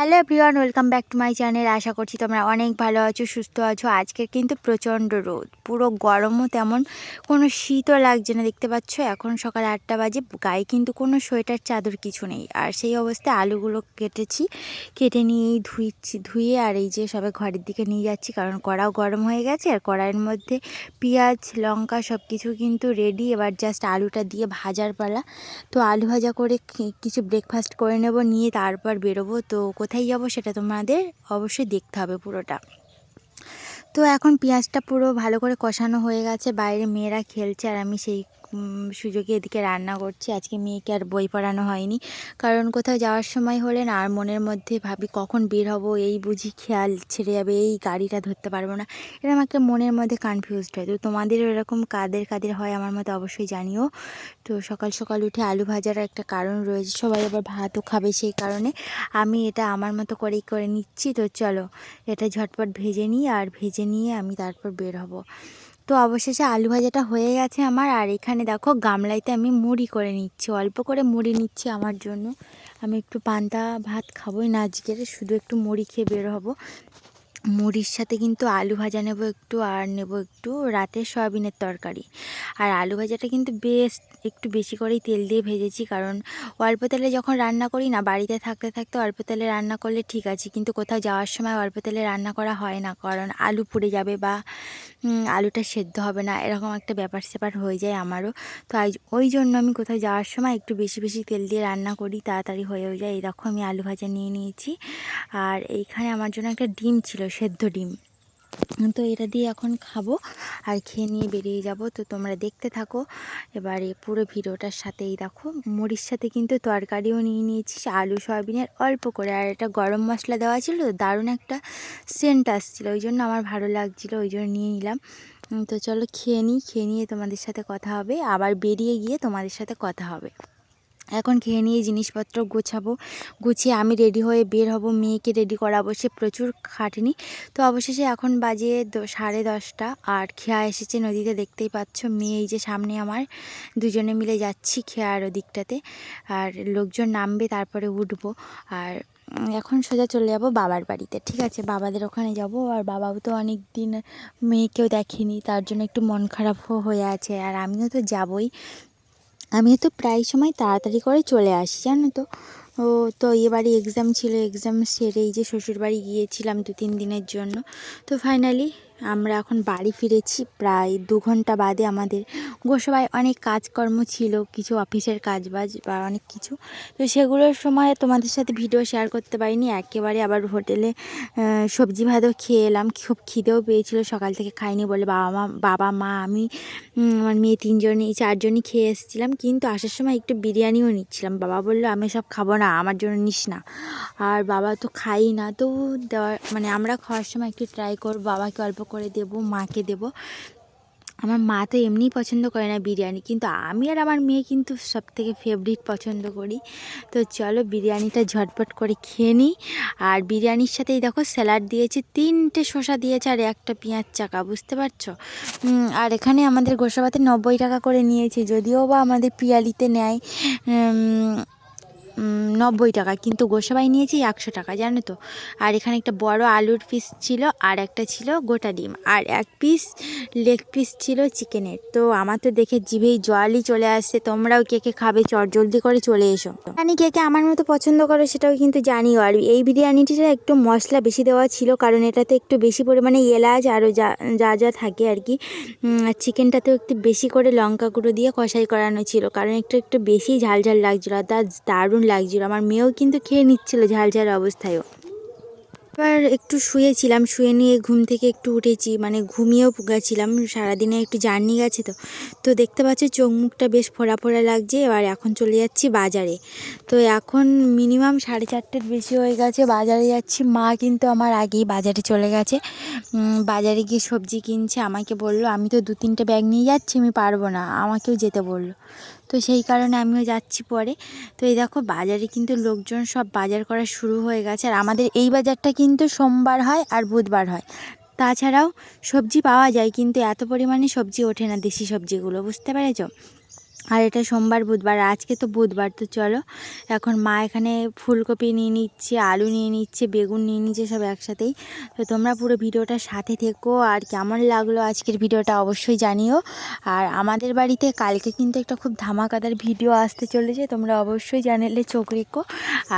Hello everyone, welcome back to my channel. আশা করছি তোমরা অনেক ভালো আছো, সুস্থ আছো। আজকে কিন্তু প্রচণ্ড রোদ, পুরো গরমও তেমন, কোনো শীতও লাগছে না। দেখতে পাচ্ছ এখন সকাল 8টা বাজে, গায়ে কিন্তু কোনো সোয়েটার চাদর কিছু নেই। আর সেই অবস্থায় আলুগুলো কেটেছি, কেটে নিয়েই ধুয়ে আর এই যে সবাই ঘরের দিকে নিয়ে যাচ্ছি, কারণ কড়াও গরম হয়ে গেছে। আর কড়াইয়ের মধ্যে পেঁয়াজ লঙ্কা সব কিছু কিন্তু রেডি, এবার জাস্ট আলুটা দিয়ে ভাজার পালা। তো আলু ভাজা করে কিছু ব্রেকফাস্ট করে নেব, নিয়ে তারপর বেরোবো। তো কোথায় যাব সেটা তোমাদের অবশ্যই দেখতে হবে পুরোটা। তো এখন পেঁয়াজটা পুরো ভালো করে কষানো হয়ে গেছে, বাইরে মেয়েরা খেলছে আর আমি সেই সুযোগে এদিকে রান্না করছি। আজকে মেয়েকে আর বই পড়ানো হয়নি, কারণ কোথাও যাওয়ার সময় হলে না আর মনের মধ্যে ভাবি কখন বের হব, এই বুঝি খেয়াল ছেড়ে যাবে, এই গাড়িটা ধরতে পারবো না, এরকম একটা মনের মধ্যে কনফিউজড হয়। তো তোমাদের এরকম কাদের কাদের হয় আমার মধ্যে অবশ্যই জানিও। তো সকাল সকাল উঠে আলু ভাজার একটা কারণ রয়েছে, সবাই আবার ভাতও খাবে, সেই কারণে আমি এটা আমার মতো করেই করে নিচ্ছি। তো চলো এটা ঝটপট ভেজে নিই, আর ভেজে নিয়ে আমি তারপর বের হব। তো অবশেষে আলু ভাজাটা হয়ে গেছে আমার। আর এখানে দেখো গামলাইতে আমি মুড়ি করে নিচ্ছি, অল্প করে মুড়ি নিচ্ছি আমার জন্য। আমি একটু পান্তা ভাত খাবোই না আজকে, শুধু একটু মুড়ি খেয়ে বের হব। মুড়ির সাথে কিন্তু আলু ভাজা নেব একটু, আর নেব একটু রাতের সয়াবিনের তরকারি। আর আলু ভাজাটা কিন্তু বেশ একটু বেশি করেই তেল দিয়ে ভেজেছি, কারণ অল্প তেলে যখন রান্না করি না, বাড়িতে থাকতে থাকতে অল্প তেলে রান্না করলে ঠিক আছে, কিন্তু কোথাও যাওয়ার সময় অল্প তেলে রান্না করা হয় না, কারণ আলু পুড়ে যাবে বা আলুটা সেদ্ধ হবে না, এরকম একটা ব্যাপার স্যাপার হয়ে যায় আমারও। তো ওই জন্য আমি কোথাও যাওয়ার সময় একটু বেশি বেশি তেল দিয়ে রান্না করি, তাড়াতাড়ি হয়েও যায়। এই দেখো আমি আলু ভাজা নিয়ে নিয়েছি, আর এইখানে আমার জন্য একটা ডিম ছিল, সেদ্ধ ডিম। তো এটা দিয়ে এখন খাবো আর খেয়ে নিয়ে বেরিয়ে যাব। তো তোমরা দেখতে থাকো এবারে পুরো ভিডিওটার সাথেই। দেখো মুড়ির সাথে কিন্তু তরকারিও নিয়ে নিয়েছি, আলু সয়াবিনের অল্প করে, আর এটা গরম মশলা দেওয়া ছিল, দারুণ একটা সেন্ট আসছিলো, ওই জন্য আমার ভালো লাগছিলো, ওই জন্য নিয়ে নিলাম। তো চলো খেয়ে নিই, খেয়ে নিয়ে তোমাদের সাথে কথা হবে, আবার বেরিয়ে গিয়ে তোমাদের সাথে কথা হবে। এখন খেয়ে নিয়ে জিনিসপত্র গোছাবো, গুছিয়ে আমি রেডি হয়ে বের হব, মেয়েকে রেডি করাবো, সে প্রচুর খাটেনি। তো অবশেষে এখন বাজে 10:30, আর খেয়া এসেছে নদীতে, দেখতেই পাচ্ছ। মেয়ে এই যে সামনে আমার, দুজনে মিলে যাচ্ছি খেয়ার ওদিকটাতে, আর লোকজন নামবে তারপরে উঠবো। আর এখন সোজা চলে যাব বাবার বাড়িতে, ঠিক আছে, বাবাদের ওখানে যাব। আর বাবাও তো অনেক দিন মেয়েকেও দেখেনি, তার জন্য একটু মন খারাপও হয়ে আছে, আর আমিও তো যাবই। আমিও তো প্রায় সময় তাড়াতাড়ি করে চলে আসি, জানো তো। তো এবারে এক্সাম ছিল, এক্সাম সেরে এই যে শ্বশুরবাড়ি গিয়েছিলাম 2-3 দিনের জন্য। তো ফাইনালি আমরা এখন বাড়ি ফিরেছি প্রায় 2 ঘন্টা বাদে। আমাদের গোসাবায় অনেক কাজকর্ম ছিল, কিছু অফিসের কাজবাজ বা অনেক কিছু, তো সেগুলোর সময় তোমাদের সাথে ভিডিও শেয়ার করতে পারিনি। একেবারে আবার হোটেলে সবজি ভাতও খেয়ে এলাম, খুব খিদেও পেয়েছিল, সকাল থেকে খাইনি বলে বাবা মা আমি আমার মেয়ে 4জনই খেয়ে এসেছিলাম। কিন্তু আসার সময় একটু বিরিয়ানিও নিচ্ছিলাম, বাবা বললো আমি সব খাবো না, আমার জন্য নিস না। আর বাবা তো খাই না, তো দেওয়ার মানে আমরা খাওয়ার সময় একটু ট্রাই করব, বাবাকে অল্প করে দেবো, মাকে দেবো। আমার মা তো এমনিই পছন্দ করে না বিরিয়ানি, কিন্তু আমি আর আমার মেয়ে কিন্তু সবথেকে ফেভারিট পছন্দ করি। তো চলো বিরিয়ানিটা ঝটপট করে খেয়ে নিই। আর বিরিয়ানির সাথেই দেখো স্যালাড দিয়েছে, 3টে শসা দিয়েছে, আর একটা পেঁয়াজ চাকা, বুঝতে পারছো। আর এখানে আমাদের গোসাবাতে 90 টাকা করে নিয়েছে, যদিও বা আমাদের পিয়ালিতে নেয় 90 টাকা, কিন্তু গোসাবাই নিয়েছি 100 টাকা, জানো তো। আর এখানে একটা বড় আলুর পিস ছিল, আর একটা ছিল গোটা ডিম, আর 1 পিস লেগ পিস ছিল চিকেনের। তো আমার তো দেখে জিভেই জলই চলে আসছে। তোমরাও কে কে খাবে চট জলদি করে চলে এসো। জানি কে কে আমার মতো পছন্দ করো সেটাও কিন্তু জানিও। আর এই বিরিয়ানিটিতে একটু মশলা বেশি দেওয়া ছিল, কারণ এটাতে একটু বেশি পরিমাণে এলাচ আরও যা যা যা থাকে আর কি। চিকেনটাতেও একটু বেশি করে লঙ্কা গুঁড়ো দিয়ে কষাই করানো ছিল, কারণ একটু বেশি ঝাল ঝাল লাগছিলো, আর দারুণ লাগছিলো। আমার মেয়েও কিন্তু খেয়ে নিচ্ছিল ঝাল ঝাল অবস্থায়ও। এবার একটু শুয়েছিলাম, শুয়ে নিয়ে ঘুম থেকে একটু উঠেছি, মানে ঘুমিয়েও গেছিলাম, সারাদিনে একটু জার্নি গেছে। তো দেখতে পাচ্ছি চোখ মুখটা বেশ ফোড়া ফোড়া লাগছে। এবার এখন চলে যাচ্ছি বাজারে। তো এখন মিনিমাম 4:30-এর বেশি হয়ে গেছে, বাজারে যাচ্ছি। মা কিন্তু আমার আগেই বাজারে চলে গেছে, বাজারে গিয়ে সবজি কিনছে। আমাকে বলল আমি তো 2-3টে ব্যাগ নিয়ে যাচ্ছি, আমি পারবো না, আমাকেও যেতে বলল। তো সেই কারণে আমিও যাচ্ছি পরে। তো এই দেখো বাজারে কিন্তু লোকজন সব বাজার করা শুরু হয়ে গেছে। আর আমাদের এই বাজারটা কিন্তু সোমবার হয় আর বুধবার হয়, তাছাড়াও সবজি পাওয়া যায়, কিন্তু এত পরিমাণে সবজি ওঠে না, দেশি সবজিগুলো, বুঝতে পেরেছ। আর এটা সোমবার বুধবার, আজকে তো বুধবার। তো চলো এখন মা এখানে ফুলকপি নিয়ে নিচ্ছে, আলু নিয়ে নিচ্ছে, বেগুন নিয়ে নিচ্ছে, সব একসাথেই। তো তোমরা পুরো ভিডিওটা সাথে থেকো, আর কেমন লাগলো আজকের ভিডিওটা অবশ্যই জানিও। আর আমাদের বাড়িতে কালকে কিন্তু একটা খুব ধামাকাদার ভিডিও আসতে চলেছে, তোমরা অবশ্যই চ্যানেলে চোখ রেখো।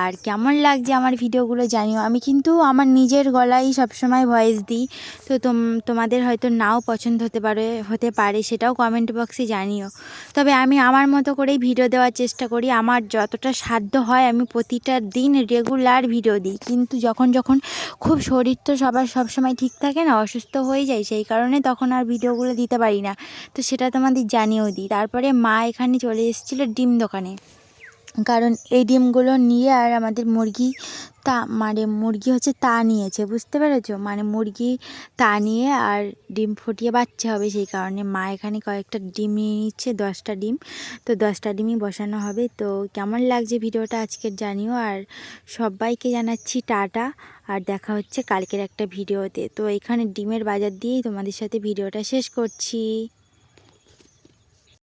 আর কেমন লাগছে আমার ভিডিওগুলো জানিও। আমি কিন্তু আমার নিজের গলায় সবসময় ভয়েস দিই, তো তোমাদের হয়তো নাও পছন্দ হতে পারে সেটাও কমেন্ট বক্সে জানিও। তবে আমি আমার মতো করেই ভিডিও দেওয়ার চেষ্টা করি, আমার যতটা সাধ্য হয় আমি প্রতিটা দিন রেগুলার ভিডিও দিই। কিন্তু যখন খুব শরীর তো সবার সবসময় ঠিক থাকে না, অসুস্থ হয়ে যায়, সেই কারণে তখন আর ভিডিওগুলো দিতে পারি না। তো সেটা তোমাদের জানিয়েও দিই। তারপরে মা এখানে চলে এসেছিলো ডিম দোকানে, কারণ এই ডিমগুলো নিয়ে আর আমাদের মুরগি মুরগি হচ্ছে তা নিয়েছে, বুঝতে পেরেছো, মানে মুরগি তা নিয়ে আর ডিম ফুটিয়ে বাচ্চা হবে, সেই কারণে মা এখানে কয়েকটা ডিম নিয়ে নিচ্ছে, 10টা ডিম। তো 10টা ডিমই বসানো হবে। তো কেমন লাগছে ভিডিওটা আজকের জানিও। আর সবাইকে জানাচ্ছি টাটা, আর দেখা হচ্ছে কালকের একটা ভিডিওতে। তো এখানে ডিমের বাজার দিয়েই তোমাদের সাথে ভিডিওটা শেষ করছি।